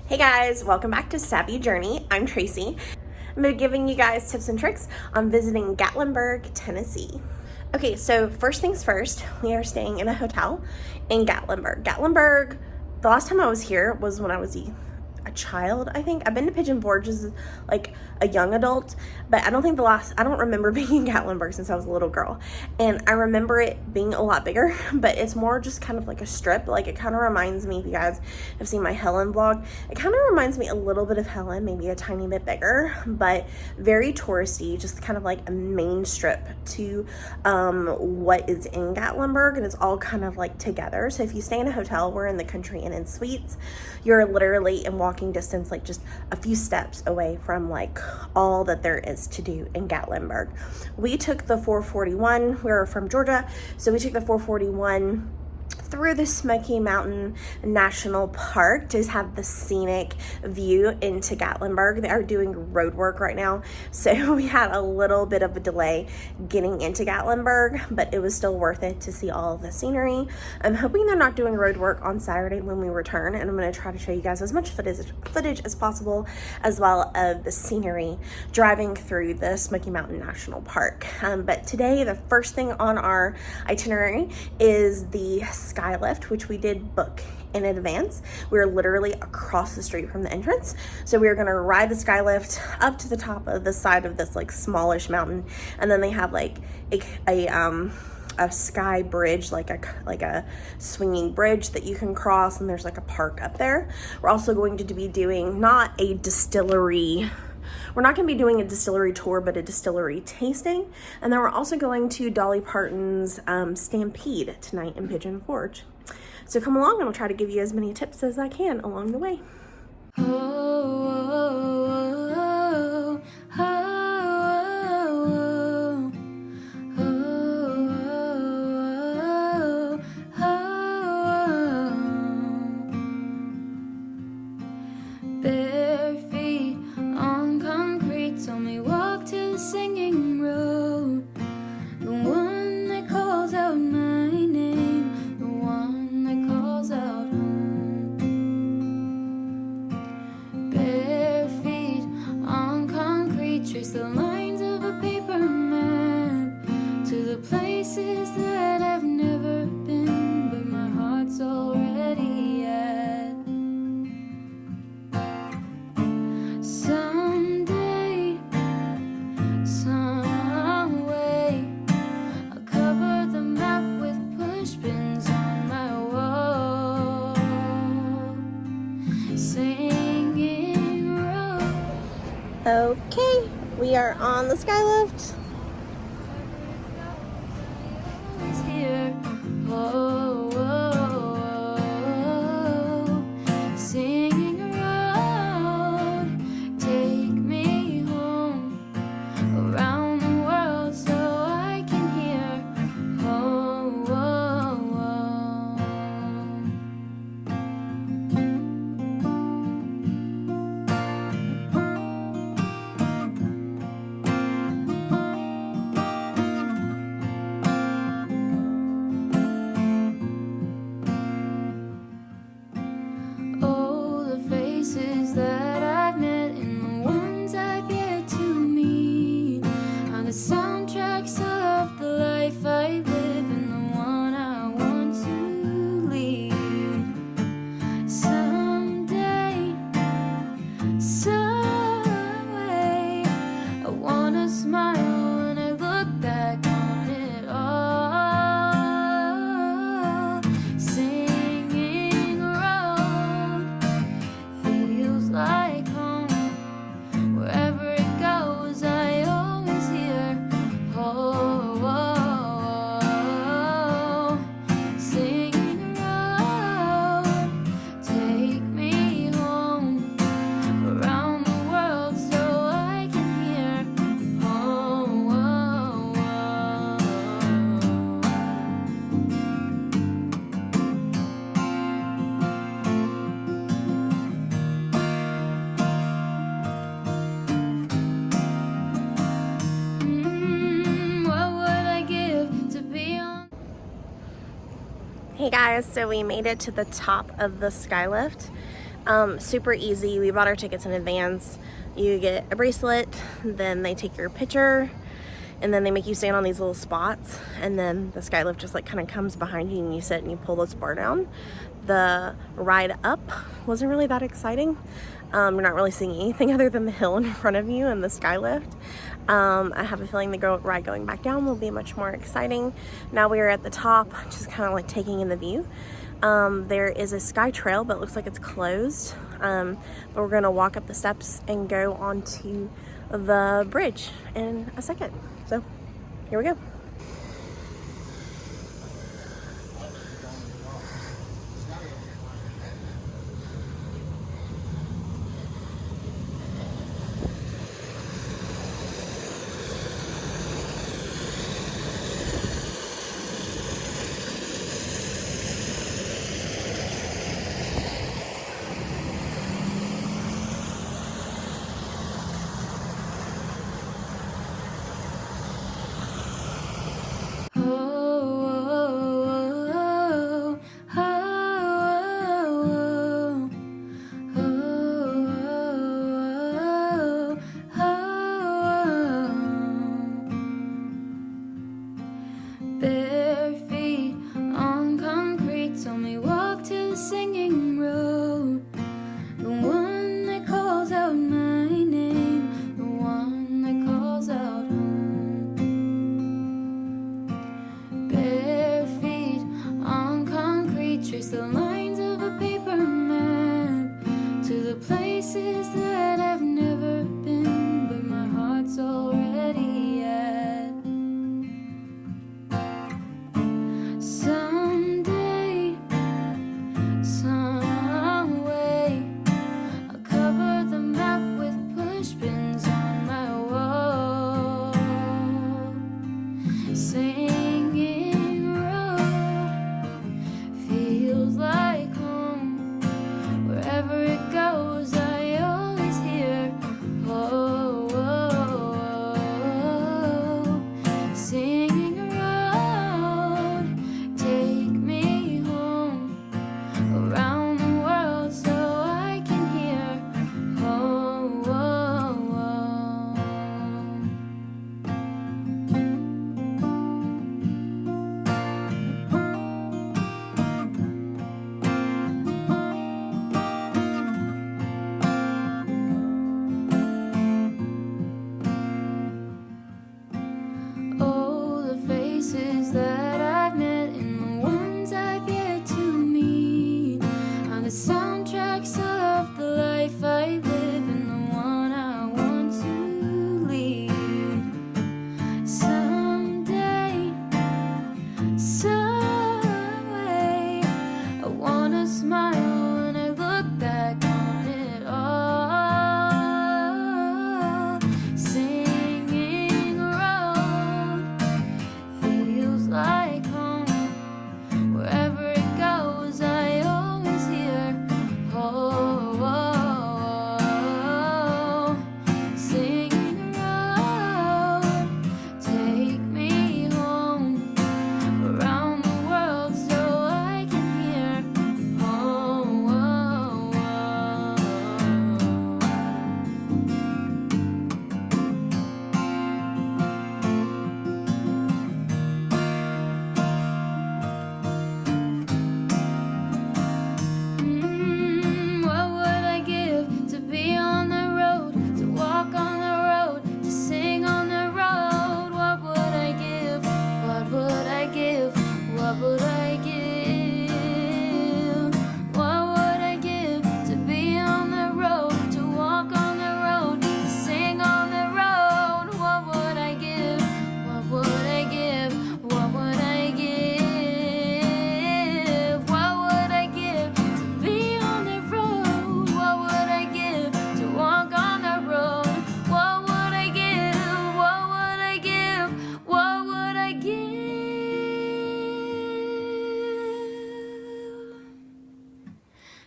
Hey guys, welcome back to Savvy Journey. I'm Tracy. I'm going to be giving you guys tips and tricks on visiting Gatlinburg, Tennessee. Okay, so first things first, we are staying in a hotel in Gatlinburg. Gatlinburg, the last time I was here was when I was a child, I think. I've been to Pigeon Forge as like a young adult, but I don't remember being in Gatlinburg since I was a little girl. And I remember it being a lot bigger, but it's more just kind of like a strip. Like it kind of reminds me, if you guys have seen my Helen vlog, it kind of reminds me a little bit of Helen, maybe a tiny bit bigger, but very touristy, just kind of like a main strip to what is in Gatlinburg, and it's all kind of like together. So if you stay in a hotel, we're in the Country Inn and Suites, you're literally in walking distance, like just a few steps away from like all that there is to do in Gatlinburg. We took the 441, we're from Georgia, so we took the 441 through the Smoky Mountain National Park to have the scenic view into Gatlinburg. They are doing road work right now, so we had a little bit of a delay getting into Gatlinburg, but it was still worth it to see all of the scenery. I'm hoping they're not doing road work on Saturday when we return, and I'm going to try to show you guys as much footage as possible, as well as the scenery driving through the Smoky Mountain National Park. But today, the first thing on our itinerary is the SKYLIFT, which we did book in advance. We're literally across the street from the entrance, so we're gonna ride the SKYLIFT up to the top of the side of this like smallish mountain, and then they have like a sky bridge, like a swinging bridge that you can cross, and there's like a park up there. We're also going to be doing not a distillery. We're not going to be doing a distillery tour, but a distillery tasting. And then we're also going to Dolly Parton's Stampede tonight in Pigeon Forge. So come along and I'll try to give you as many tips as I can along the way. Okay, we are on the SKYLIFT. Hey guys, so we made it to the top of the SKYLIFT. Super easy. We bought our tickets in advance. You get a bracelet, then they take your picture, and then they make you stand on these little spots, and then the SKYLIFT just like kind of comes behind you and you sit and you pull this bar down. The ride up wasn't really that exciting. You're not really seeing anything other than the hill in front of you and the SKYLIFT. I have a feeling the ride going back down will be much more exciting. Now we are at the top, just kind of like taking in the view. There is a sky trail, but it looks like it's closed. But we're gonna walk up the steps and go onto the bridge in a second. So here we go.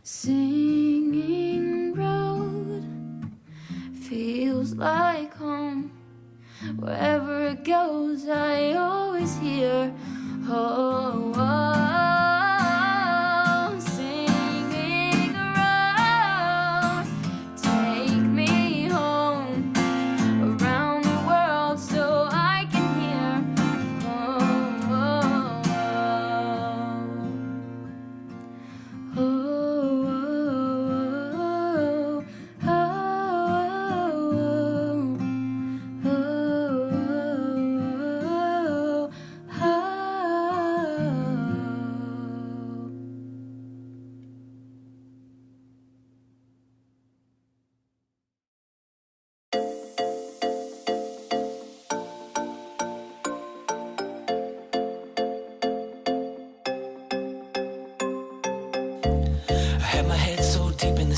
Singing road feels like home. Wherever it goes, I always hear, oh, oh, singing road.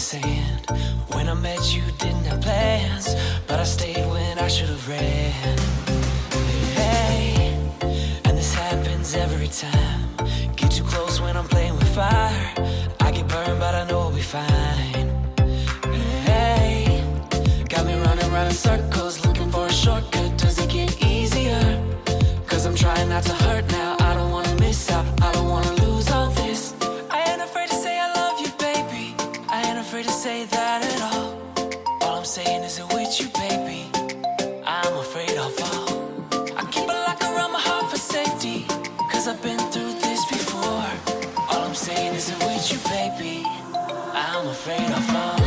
sand. When I met you, didn't have plans, but I stayed when I should have ran. Hey, and this happens every time. Get too close when I'm playing with fire. I get burned, but I know we'll be fine. Hey, got me running around in circles, looking for a shortcut. Does it get easier? Cause I'm trying not to hurt now. I don't wanna miss out, I don't wanna lose all this. I ain't afraid to say I love you, baby. I ain't afraid to say that at all. All I'm saying is it with you, baby. I'm afraid I'll fall. I keep a lock around my heart for safety, cause I've been through this before. All I'm saying is it with you, baby. I'm afraid I'll fall.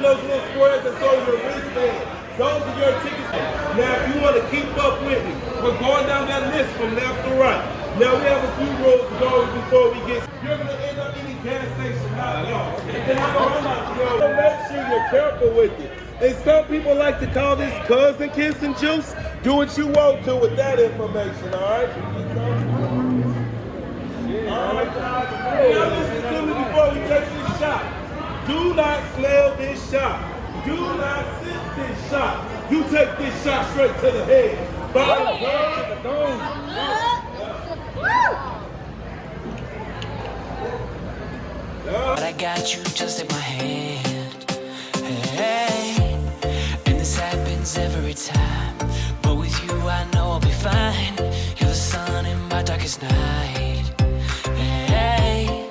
Those little squares that's on your wristband. Those are your tickets. Now, if you want to keep up with me, we're going down that list from left to right. Now, we have a few rules to go over before we get. You're going to end up in the gas station, not y'all. And I'm going to make sure you're careful with it. And some people like to call this cousin kissing juice. Do what you want to with that information, all right? All right, guys. Now, listen to me before we take this shot. Do not smell this shot. Do not sip this shot. You take this shot straight to the head. Bottom to the dome. But I got you just in my hand. Hey, and this happens every time. But with you, I know I'll be fine. You're the sun in my darkest night. Hey,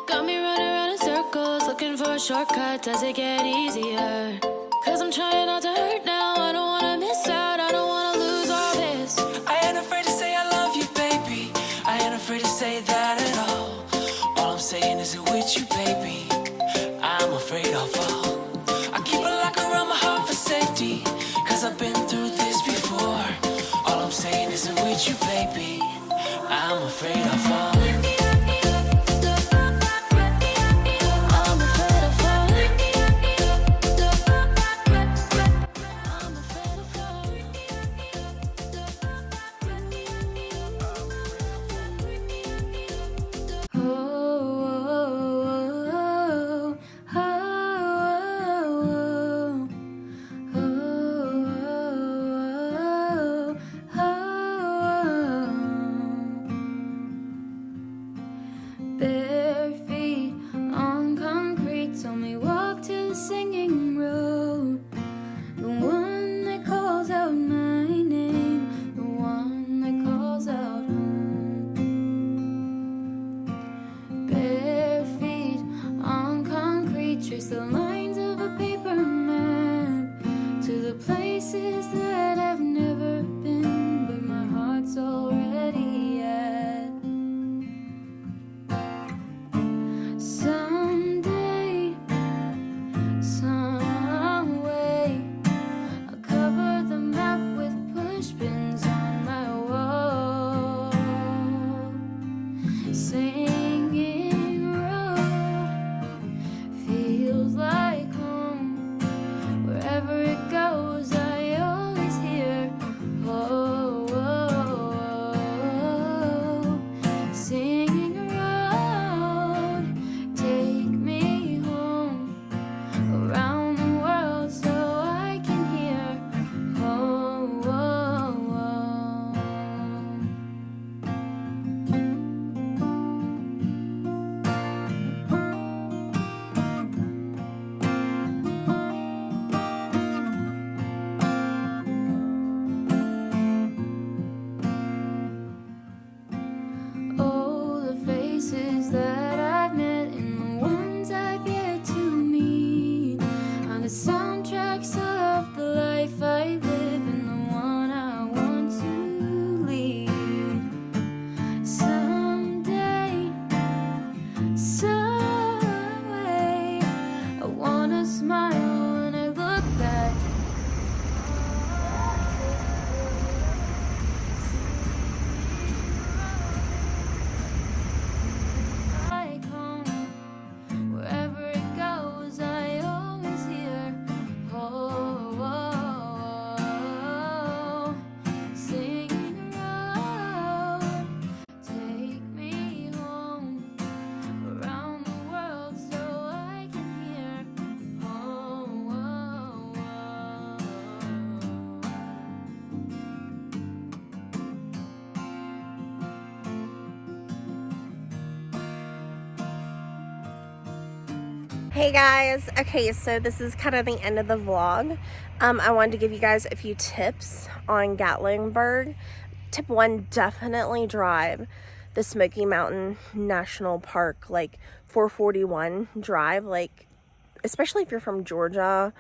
Got me running around in circles, looking for a shortcut. Does it get easier? Cause I'm trying not to hurt now. I don't wanna miss out, I don't wanna lose all this. I ain't afraid to say I love you, baby. I ain't afraid to say that at all. All I'm saying is it with you, baby. I'm afraid I'll fall. I keep a lock around my heart for safety, cause I've been through this before. All I'm saying is it with you, baby. I'm afraid I'll fall. Hey guys, okay, so this is kind of the end of the vlog. I wanted to give you guys a few tips on Gatlinburg. Tip 1, definitely drive the Smoky Mountain National Park, like 441 drive, like especially if you're from Georgia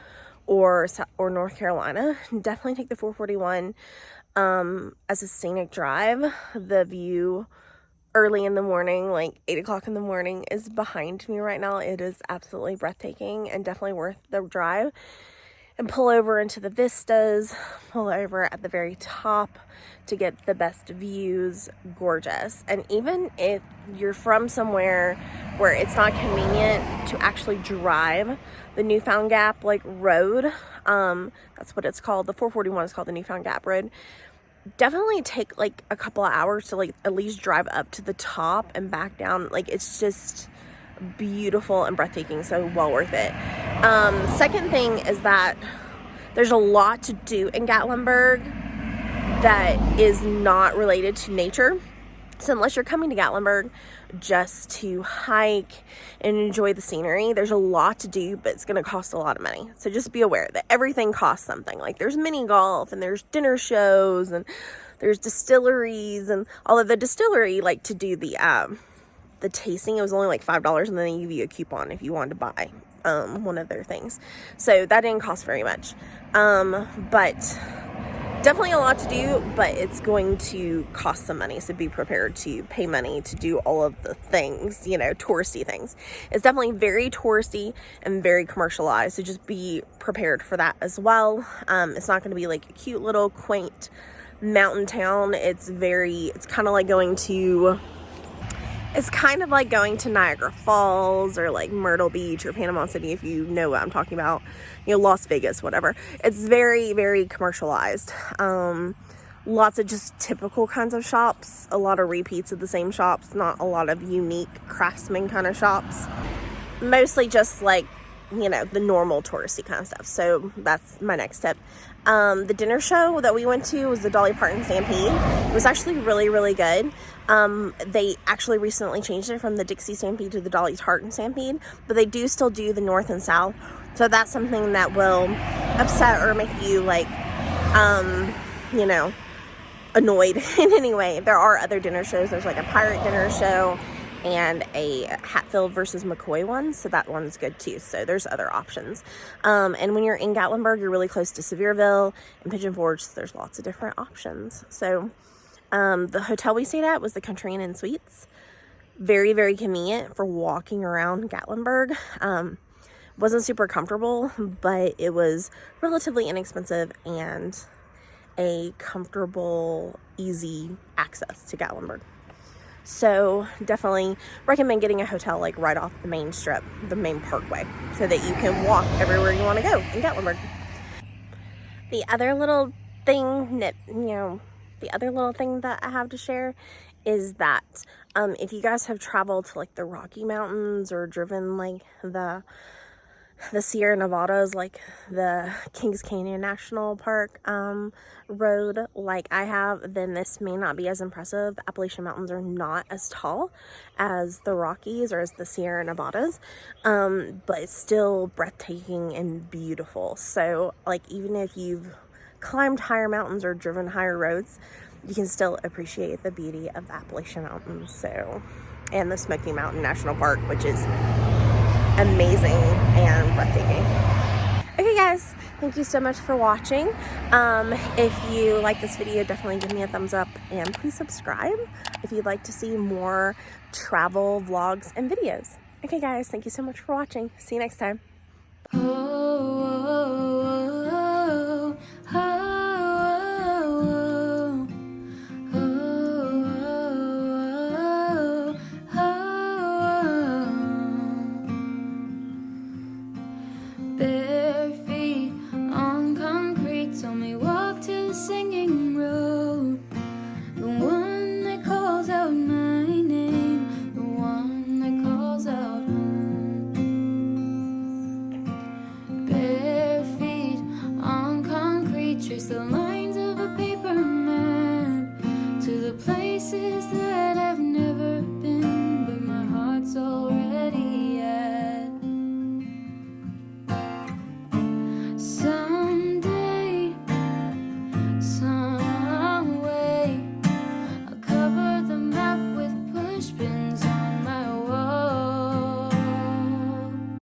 or North Carolina, definitely take the 441 as a scenic drive. The view early in the morning, like 8 o'clock in the morning, is behind me right now. It is absolutely breathtaking and definitely worth the drive. And pull over into the vistas, pull over at the very top to get the best views. Gorgeous. And even if you're from somewhere where it's not convenient to actually drive the Newfound Gap like road, that's what it's called, the 441 is called the Newfound Gap Road, definitely take like a couple of hours to like at least drive up to the top and back down. Like, it's just beautiful and breathtaking, so well worth it. Second thing is that there's a lot to do in Gatlinburg that is not related to nature. So unless you're coming to Gatlinburg just to hike and enjoy the scenery, there's a lot to do, but it's going to cost a lot of money. So just be aware that everything costs something. Like, there's mini golf and there's dinner shows and there's distilleries, and all of the distillery, like, to do the tasting, it was only like $5, and then they give you a coupon if you wanted to buy one of their things. So that didn't cost very much. But definitely a lot to do, but it's going to cost some money, so be prepared to pay money to do all of the things, you know, touristy things. It's definitely very touristy and very commercialized, so just be prepared for that as well. It's not going to be like a cute little quaint mountain town. It's kind of like going to Niagara Falls or like Myrtle Beach or Panama City, if you know what I'm talking about, you know, Las Vegas, whatever. It's very, very commercialized. Lots of just typical kinds of shops, a lot of repeats of the same shops, not a lot of unique craftsman kind of shops. Mostly just like, you know, the normal touristy kind of stuff. So that's my next tip. The dinner show that we went to was the DOLLY PARTON'S Stampede. It was actually really, really good. They actually recently changed it from the Dixie Stampede to the DOLLY Parton Stampede, but they do still do the North and South. So that's something that will upset or make you like, you know, annoyed in any way. There are other dinner shows. There's like a pirate dinner show and a Hatfield versus McCoy one, so that one's good too. So there's other options. And when you're in Gatlinburg, you're really close to Sevierville and Pigeon Forge, so there's lots of different options. So the hotel we stayed at was the Country Inn & Suites. Very, very convenient for walking around Gatlinburg. Wasn't super comfortable, but it was relatively inexpensive and a comfortable, easy access to Gatlinburg. So definitely recommend getting a hotel like right off the main strip, the main parkway, so that you can walk everywhere you want to go in Gatlinburg. The other little thing that, the other little thing that I have to share is that if you guys have traveled to like the Rocky Mountains or driven like the Sierra Nevadas, like the Kings Canyon National Park road like I have, then this may not be as impressive. The Appalachian Mountains are not as tall as the Rockies or as the Sierra Nevadas, but it's still breathtaking and beautiful. So like, even if you've climbed higher mountains or driven higher roads, you can still appreciate the beauty of the Appalachian Mountains. So, and the Smoky Mountain National Park, which is amazing and breathtaking. Okay guys, thank you so much for watching. If you like this video, definitely give me a thumbs up and please subscribe if you'd like to see more travel vlogs and videos. Okay guys, thank you so much for watching. See you next time. That I've never been, but my heart's already at. spin.